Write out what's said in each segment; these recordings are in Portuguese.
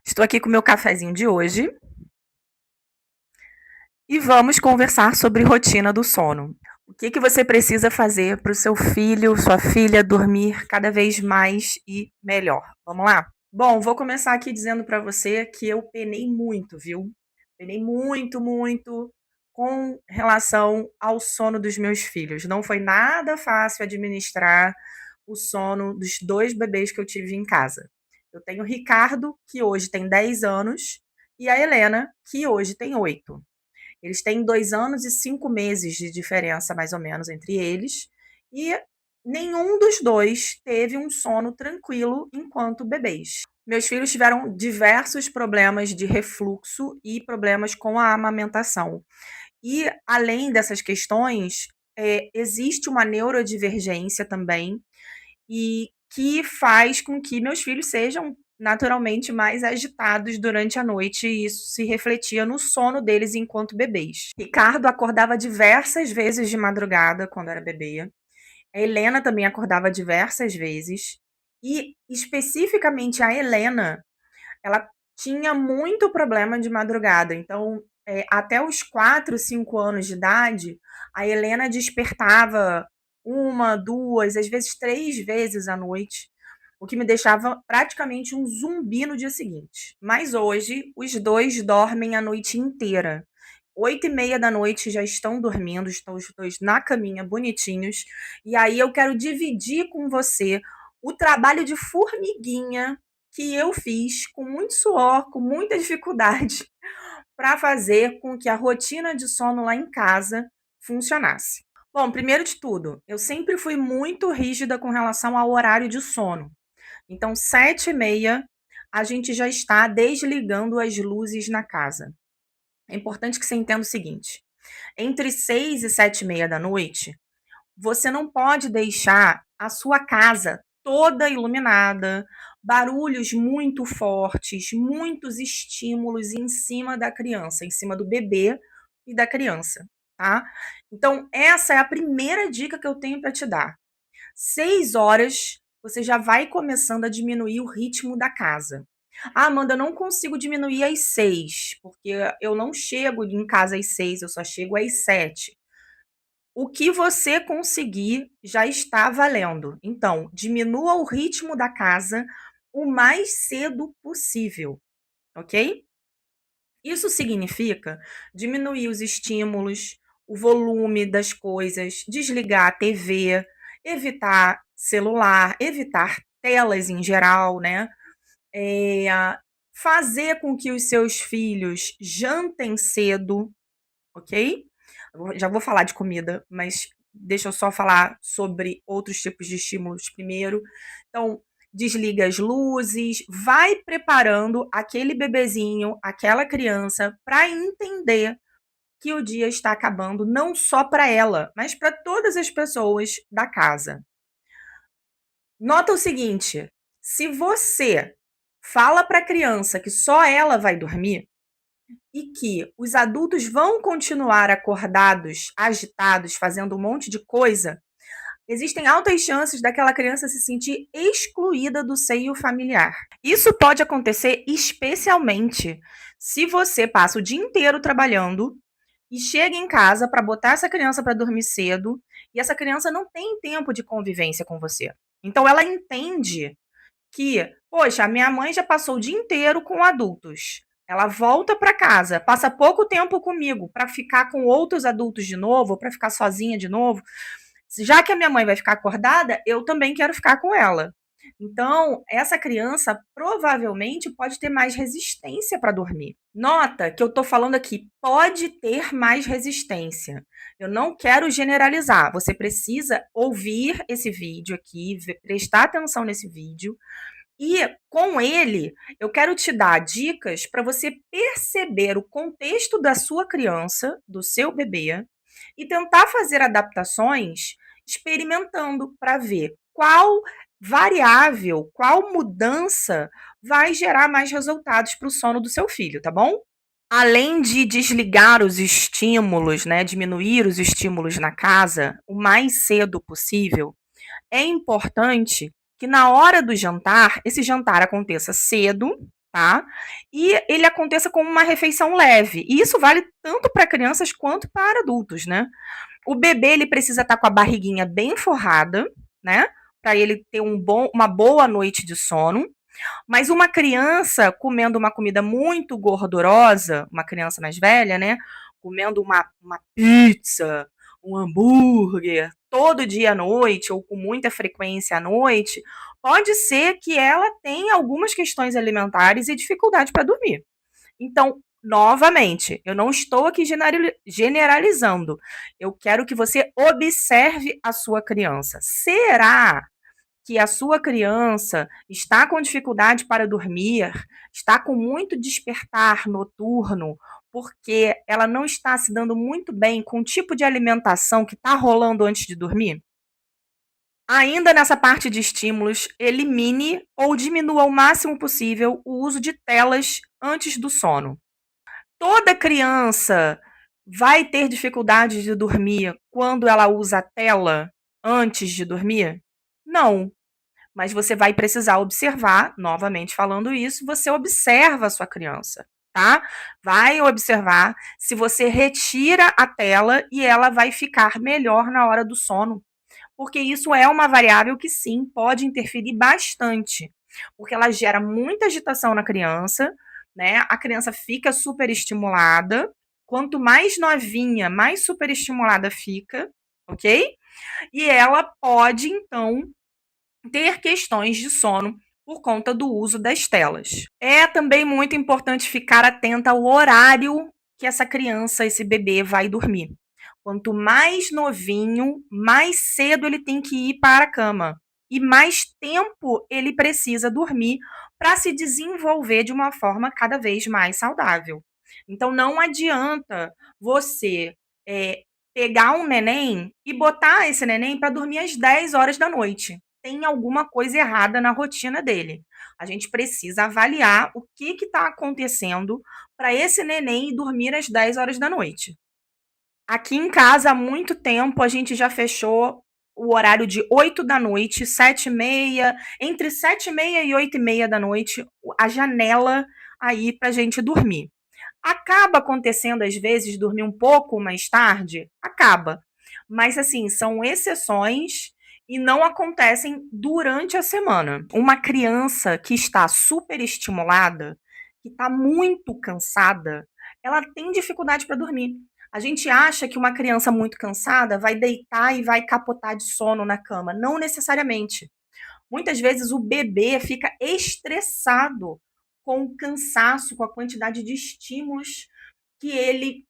Estou aqui com o meu cafezinho de hoje e vamos conversar sobre rotina do sono. O que que você precisa fazer para o seu filho, sua filha dormir cada vez mais e melhor? Vamos lá? Bom, vou começar aqui dizendo para você que eu penei muito, viu? Penei muito, muito com relação ao sono dos meus filhos. Não foi nada fácil administrar o sono dos 2 bebês que eu tive em casa. Eu tenho o Ricardo, que hoje tem 10 anos, e a Helena, que hoje tem 8. Eles têm 2 anos e 5 meses de diferença, mais ou menos, entre eles, e nenhum dos 2 teve um sono tranquilo enquanto bebês. Meus filhos tiveram diversos problemas de refluxo e problemas com a amamentação. E, além dessas questões, existe uma neurodivergência também, e que faz com que meus filhos sejam naturalmente mais agitados durante a noite, e isso se refletia no sono deles enquanto bebês. Ricardo acordava diversas vezes de madrugada quando era bebê. A Helena também acordava diversas vezes. E especificamente a Helena, ela tinha muito problema de madrugada. Então, até os 4, 5 anos de idade, a Helena despertava uma, duas, às vezes 3 vezes à noite, o que me deixava praticamente um zumbi no dia seguinte. Mas hoje, os 2 dormem a noite inteira. 8h30 já estão dormindo, estão os 2 na caminha, bonitinhos. E aí eu quero dividir com você o trabalho de formiguinha que eu fiz com muito suor, com muita dificuldade, para fazer com que a rotina de sono lá em casa funcionasse. Bom, primeiro de tudo, eu sempre fui muito rígida com relação ao horário de sono. Então, 7h30, a gente já está desligando as luzes na casa. É importante que você entenda o seguinte: entre 6 e 7h30, você não pode deixar a sua casa toda iluminada, barulhos muito fortes, muitos estímulos em cima da criança, em cima do bebê e da criança, tá? Então, essa é a primeira dica que eu tenho para te dar. 6 horas, você já vai começando a diminuir o ritmo da casa. Ah, Amanda, eu não consigo diminuir às 6, porque eu não chego em casa às 6, eu só chego às 7. O que você conseguir já está valendo. Então, diminua o ritmo da casa o mais cedo possível, ok? Isso significa diminuir os estímulos, o volume das coisas, desligar a TV, evitar celular, evitar telas em geral, né? Eh, Fazer com que os seus filhos jantem cedo, ok? Já vou falar de comida, mas deixa eu só falar sobre outros tipos de estímulos primeiro. Então, desliga as luzes, vai preparando aquele bebezinho, aquela criança, para entender que o dia está acabando, não só para ela, mas para todas as pessoas da casa. Nota o seguinte: se você fala para a criança que só ela vai dormir, e que os adultos vão continuar acordados, agitados, fazendo um monte de coisa, existem altas chances daquela criança se sentir excluída do seio familiar. Isso pode acontecer especialmente se você passa o dia inteiro trabalhando e chega em casa para botar essa criança para dormir cedo e essa criança não tem tempo de convivência com você. Então ela entende que, poxa, a minha mãe já passou o dia inteiro com adultos. Ela volta para casa, passa pouco tempo comigo para ficar com outros adultos de novo, para ficar sozinha de novo. Já que a minha mãe vai ficar acordada, eu também quero ficar com ela. Então, essa criança provavelmente pode ter mais resistência para dormir. Nota que eu estou falando aqui, pode ter mais resistência. Eu não quero generalizar. Você precisa ouvir esse vídeo aqui, prestar atenção nesse vídeo. E com ele, eu quero te dar dicas para você perceber o contexto da sua criança, do seu bebê, e tentar fazer adaptações experimentando para ver qual variável, qual mudança vai gerar mais resultados para o sono do seu filho, tá bom? Além de desligar os estímulos, né, diminuir os estímulos na casa o mais cedo possível, é importante que na hora do jantar, esse jantar aconteça cedo, tá? E ele aconteça como uma refeição leve. E isso vale tanto para crianças quanto para adultos, né? O bebê ele precisa estar com a barriguinha bem forrada, né? Para ele ter uma boa noite de sono. Mas uma criança comendo uma comida muito gordurosa, uma criança mais velha, né? Comendo uma pizza, um hambúrguer, todo dia à noite, ou com muita frequência à noite, pode ser que ela tenha algumas questões alimentares e dificuldade para dormir. Então, novamente, eu não estou aqui generalizando. Eu quero que você observe a sua criança. Será que a sua criança está com dificuldade para dormir, está com muito despertar noturno, porque ela não está se dando muito bem com o tipo de alimentação que está rolando antes de dormir? Ainda nessa parte de estímulos, elimine ou diminua o máximo possível o uso de telas antes do sono. Toda criança vai ter dificuldade de dormir quando ela usa a tela antes de dormir? Não. Mas você vai precisar observar, novamente falando isso, você observa a sua criança, tá? Vai observar se você retira a tela e ela vai ficar melhor na hora do sono, porque isso é uma variável que sim pode interferir bastante, porque ela gera muita agitação na criança, né? A criança fica super estimulada. Quanto mais novinha, mais super estimulada fica, ok? E ela pode, então, ter questões de sono por conta do uso das telas. É também muito importante ficar atenta ao horário que essa criança, esse bebê vai dormir. Quanto mais novinho, mais cedo ele tem que ir para a cama e mais tempo ele precisa dormir para se desenvolver de uma forma cada vez mais saudável. Então não adianta você pegar um neném e botar esse neném para dormir às 10 horas da noite. Tem alguma coisa errada na rotina dele. A gente precisa avaliar o que está acontecendo para esse neném dormir às 10 horas da noite. Aqui em casa, há muito tempo, a gente já fechou o horário de 8 da noite, 7h30, entre 7h30 e 8h30 da noite, a janela aí para a gente dormir. Acaba acontecendo, às vezes, dormir um pouco mais tarde? Acaba. Mas, assim, são exceções e não acontecem durante a semana. Uma criança que está super estimulada, que está muito cansada, ela tem dificuldade para dormir. A gente acha que uma criança muito cansada vai deitar e vai capotar de sono na cama. Não necessariamente. Muitas vezes o bebê fica estressado com o cansaço, com a quantidade de estímulos que ele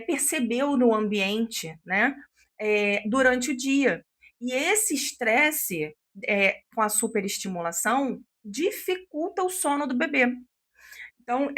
percebeu no ambiente, né, durante o dia. E esse estresse com a superestimulação dificulta o sono do bebê. Então,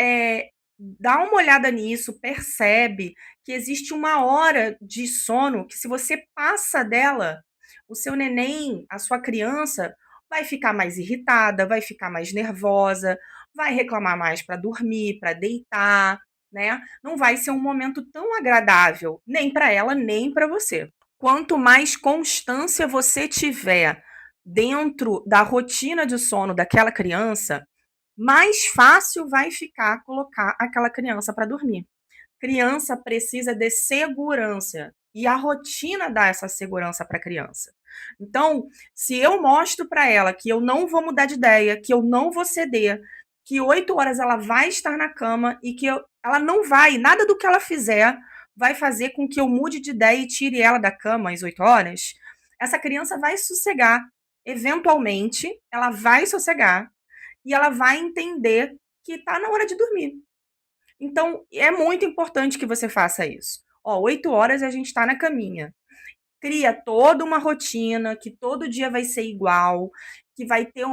dá uma olhada nisso, percebe que existe uma hora de sono que, se você passa dela, o seu neném, a sua criança, vai ficar mais irritada, vai ficar mais nervosa, vai reclamar mais para dormir, para deitar, né? Não vai ser um momento tão agradável, nem para ela, nem para você. Quanto mais constância você tiver dentro da rotina de sono daquela criança, mais fácil vai ficar colocar aquela criança para dormir. Criança precisa de segurança e a rotina dá essa segurança para a criança. Então, se eu mostro para ela que eu não vou mudar de ideia, que eu não vou ceder, que 8 horas ela vai estar na cama e que ela não vai, nada do que ela fizer vai fazer com que eu mude de ideia e tire ela da cama às 8 horas, essa criança vai sossegar. Eventualmente, ela vai sossegar e ela vai entender que está na hora de dormir. Então, é muito importante que você faça isso. Ó, 8 horas a gente está na caminha. Cria toda uma rotina, que todo dia vai ser igual, que vai ter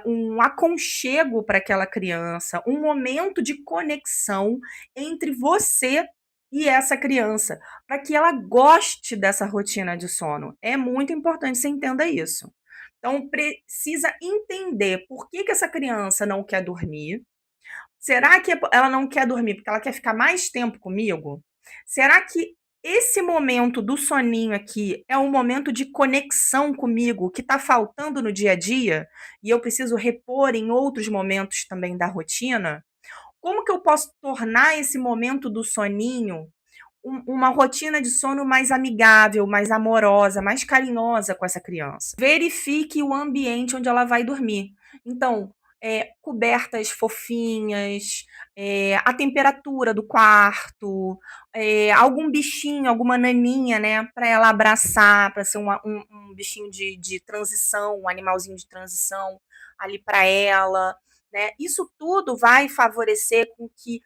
um aconchego para aquela criança, um momento de conexão entre você e essa criança, para que ela goste dessa rotina de sono. É muito importante você entenda isso. Então, precisa entender por que essa criança não quer dormir. Será que ela não quer dormir porque ela quer ficar mais tempo comigo? Será que Esse momento do soninho aqui é um momento de conexão comigo que está faltando no dia a dia e eu preciso repor em outros momentos também da rotina. Como que eu posso tornar esse momento do soninho uma rotina de sono mais amigável, mais amorosa, mais carinhosa com essa criança? Verifique o ambiente onde ela vai dormir. Então, cobertas fofinhas, a temperatura do quarto, algum bichinho, alguma naninha, né, para ela abraçar, para ser um bichinho de transição, um animalzinho de transição ali para ela, né? Isso tudo vai favorecer com que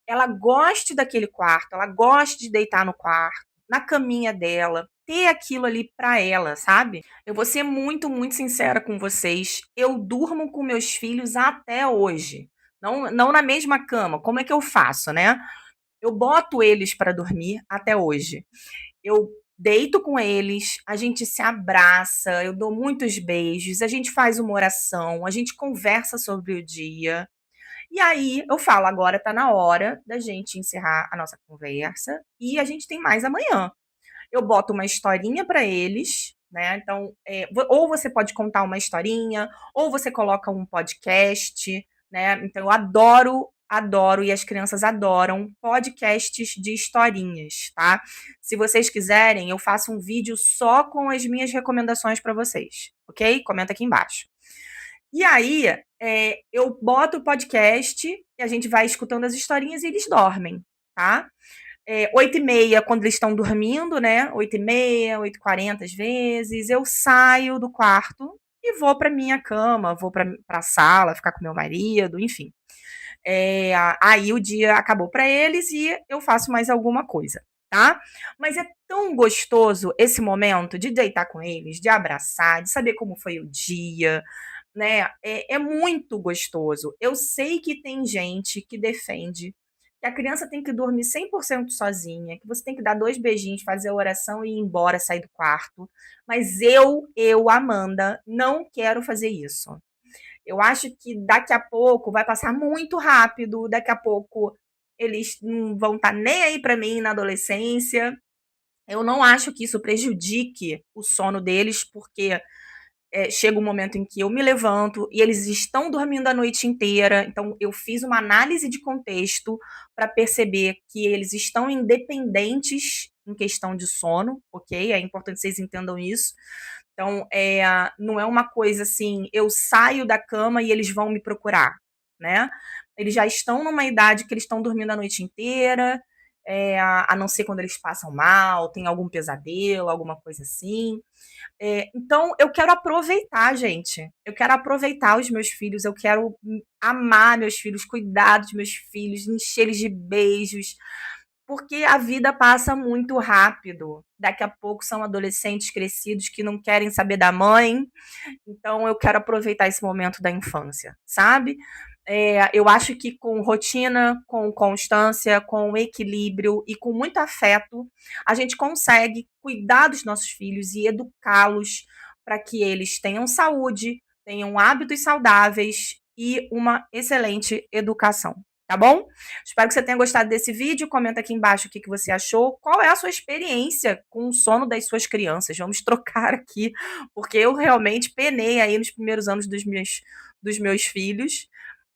ela goste daquele quarto, ela goste de deitar no quarto, na caminha dela, ter aquilo ali para ela, sabe? Eu vou ser muito, muito sincera com vocês. Eu durmo com meus filhos até hoje. Não na mesma cama. Como é que eu faço, né? Eu boto eles para dormir até hoje. Eu deito com eles, a gente se abraça, eu dou muitos beijos, a gente faz uma oração, a gente conversa sobre o dia. E aí eu falo: agora tá na hora da gente encerrar a nossa conversa e a gente tem mais amanhã. Eu boto uma historinha para eles, né? Então, ou você pode contar uma historinha, ou você coloca um podcast, né? Então, eu adoro, adoro, e as crianças adoram podcasts de historinhas, tá? Se vocês quiserem, eu faço um vídeo só com as minhas recomendações para vocês, ok? Comenta aqui embaixo. E aí, eu boto o podcast e a gente vai escutando as historinhas e eles dormem, tá? 8h30, quando eles estão dormindo, né? 8h30, 8h40 às vezes, eu saio do quarto e vou para minha cama, vou para a sala, ficar com meu marido, enfim. Aí o dia acabou para eles e eu faço mais alguma coisa, tá? Mas é tão gostoso esse momento de deitar com eles, de abraçar, de saber como foi o dia, né? É muito gostoso. Eu sei que tem gente que defende que a criança tem que dormir 100% sozinha, que você tem que dar 2 beijinhos, fazer a oração e ir embora, sair do quarto. Mas Amanda, não quero fazer isso. Eu acho que daqui a pouco vai passar muito rápido, daqui a pouco eles não vão estar nem aí para mim na adolescência. Eu não acho que isso prejudique o sono deles, porque chega um momento em que eu me levanto e eles estão dormindo a noite inteira. Então, eu fiz uma análise de contexto para perceber que eles estão independentes em questão de sono, ok? É importante que vocês entendam isso. Então, não é uma coisa assim, eu saio da cama e eles vão me procurar, né? Eles já estão numa idade que eles estão dormindo a noite inteira, a não ser quando eles passam mal, tem algum pesadelo, alguma coisa assim. Então, eu quero aproveitar, gente. Eu quero aproveitar os meus filhos, eu quero amar meus filhos, cuidar dos meus filhos, encher eles de beijos, porque a vida passa muito rápido. Daqui a pouco são adolescentes crescidos que não querem saber da mãe. Então, eu quero aproveitar esse momento da infância, sabe? Eu acho que com rotina, com constância, com equilíbrio e com muito afeto, a gente consegue cuidar dos nossos filhos e educá-los para que eles tenham saúde, tenham hábitos saudáveis e uma excelente educação. Tá bom? Espero que você tenha gostado desse vídeo. Comenta aqui embaixo o que você achou. Qual é a sua experiência com o sono das suas crianças? Vamos trocar aqui, porque eu realmente penei aí nos primeiros anos dos meus filhos.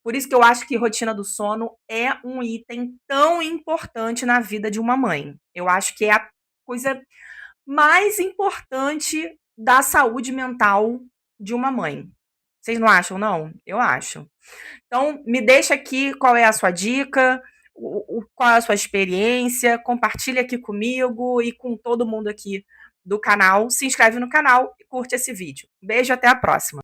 Por isso que eu acho que rotina do sono é um item tão importante na vida de uma mãe. Eu acho que é a coisa mais importante da saúde mental de uma mãe. Vocês não acham, não? Eu acho. Então, me deixa aqui qual é a sua dica, qual é a sua experiência, compartilha aqui comigo e com todo mundo aqui do canal. Se inscreve no canal e curte esse vídeo. Beijo, até a próxima.